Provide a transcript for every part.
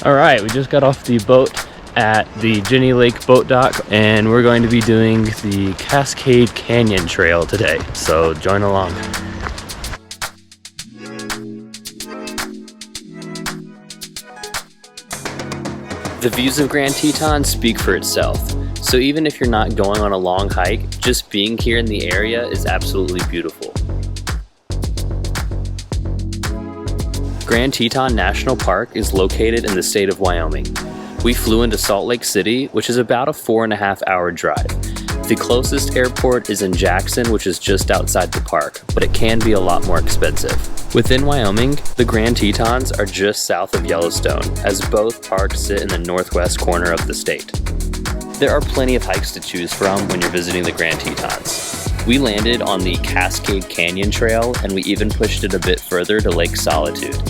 All right, we just got off the boat at the Jenny Lake boat dock, and we're going to be doing the Cascade Canyon trail today, so join along. The views of Grand Teton speak for itself, so even if you're not going on a long hike, just being here in the area is absolutely beautiful. Grand Teton National Park is located in the state of Wyoming. We flew into Salt Lake City, which is about a 4.5-hour drive. The closest airport is in Jackson, which is just outside the park, but it can be a lot more expensive. Within Wyoming, the Grand Tetons are just south of Yellowstone, as both parks sit in the northwest corner of the state. There are plenty of hikes to choose from when you're visiting the Grand Tetons. We landed on the Cascade Canyon trail, and we even pushed it a bit further to Lake Solitude.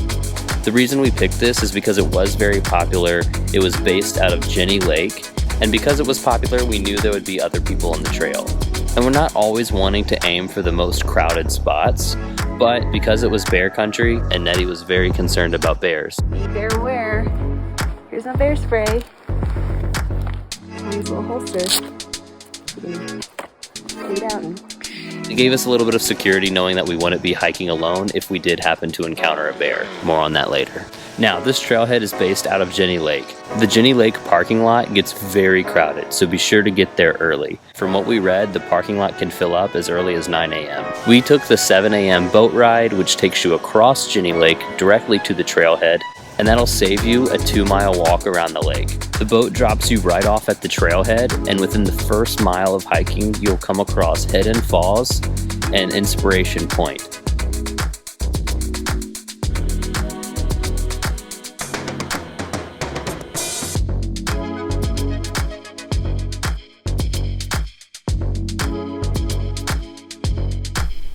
The reason we picked this is because it was very popular, it was based out of Jenny Lake, and because it was popular, we knew there would be other people on the trail. And we're not always wanting to aim for the most crowded spots, but because it was bear country, and Nettie was very concerned about bears. Be bear aware. Here's my bear spray. Nice little holster. Get out and... It gave us a little bit of security knowing that we wouldn't be hiking alone if we did happen to encounter a bear. More on that later. Now, this trailhead is based out of Jenny Lake. The Jenny Lake parking lot gets very crowded, so be sure to get there early. From what we read, the parking lot can fill up as early as 9 a.m. We took the 7 a.m. boat ride, which takes you across Jenny Lake directly to the trailhead, and that'll save you a 2-mile walk around the lake. The boat drops you right off at the trailhead, and within the first mile of hiking, you'll come across Hidden Falls and Inspiration Point.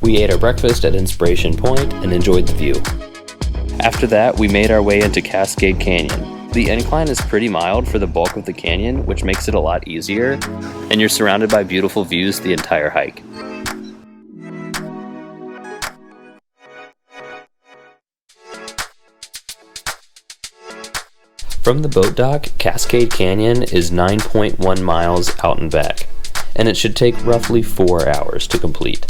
We ate our breakfast at Inspiration Point and enjoyed the view. After that, we made our way into Cascade Canyon. The incline is pretty mild for the bulk of the canyon, which makes it a lot easier, and you're surrounded by beautiful views the entire hike. From the boat dock, Cascade Canyon is 9.1 miles out and back, and it should take roughly 4 hours to complete.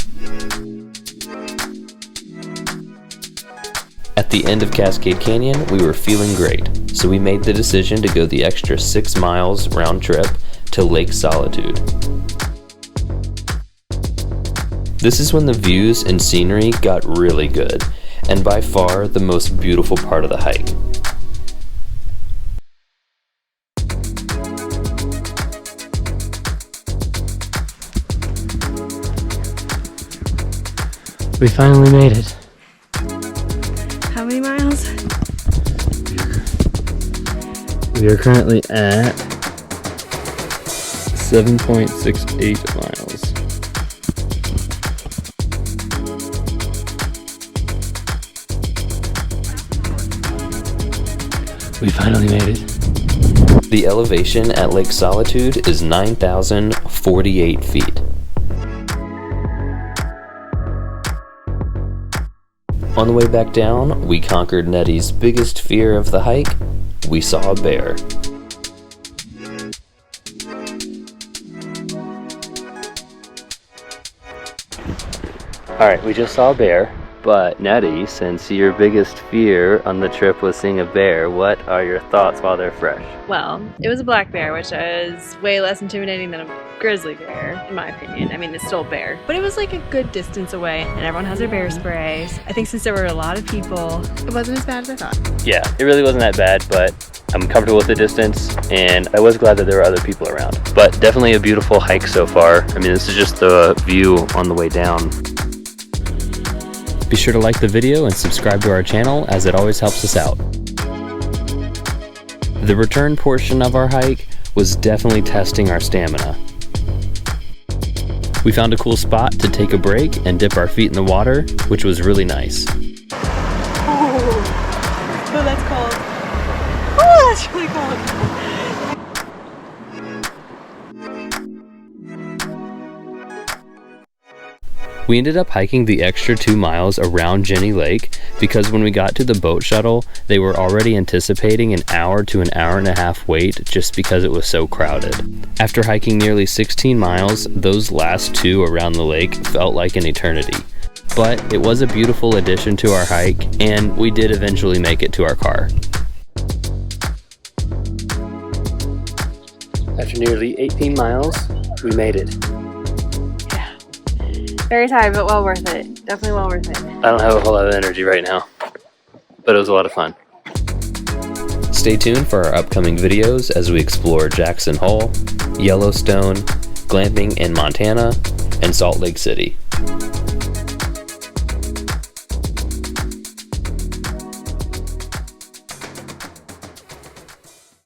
At the end of Cascade Canyon, we were feeling great, so we made the decision to go the extra 6 miles round trip to Lake Solitude. This is when the views and scenery got really good, and by far the most beautiful part of the hike. We finally made it. How many miles? We are currently at 7.68 miles. We finally made it. The elevation at Lake Solitude is 9,048 feet. On the way back down, we conquered Nettie's biggest fear of the hike. We saw a bear. Alright, we just saw a bear, but Nettie, since your biggest fear on the trip was seeing a bear, what are your thoughts while they're fresh? Well, it was a black bear, which is way less intimidating than a grizzly bear, in my opinion. I mean, it's still a bear. But it was like a good distance away, and everyone has their bear sprays. I think since there were a lot of people, it wasn't as bad as I thought. Yeah, it really wasn't that bad, but I'm comfortable with the distance, and I was glad that there were other people around. But definitely a beautiful hike so far. I mean, this is just the view on the way down. Be sure to like the video and subscribe to our channel, as it always helps us out. The return portion of our hike was definitely testing our stamina. We found a cool spot to take a break and dip our feet in the water, which was really nice. Oh, that's cold. Oh, that's really cold. We ended up hiking the extra 2 miles around Jenny Lake because when we got to the boat shuttle, they were already anticipating an hour to an hour and a half wait just because it was so crowded. After hiking nearly 16 miles, those last 2 around the lake felt like an eternity. But it was a beautiful addition to our hike, and we did eventually make it to our car. After nearly 18 miles, we made it. Very tired, but well worth it. Definitely well worth it. I don't have a whole lot of energy right now, but it was a lot of fun. Stay tuned for our upcoming videos as we explore Jackson Hole, Yellowstone, glamping in Montana, and Salt Lake City.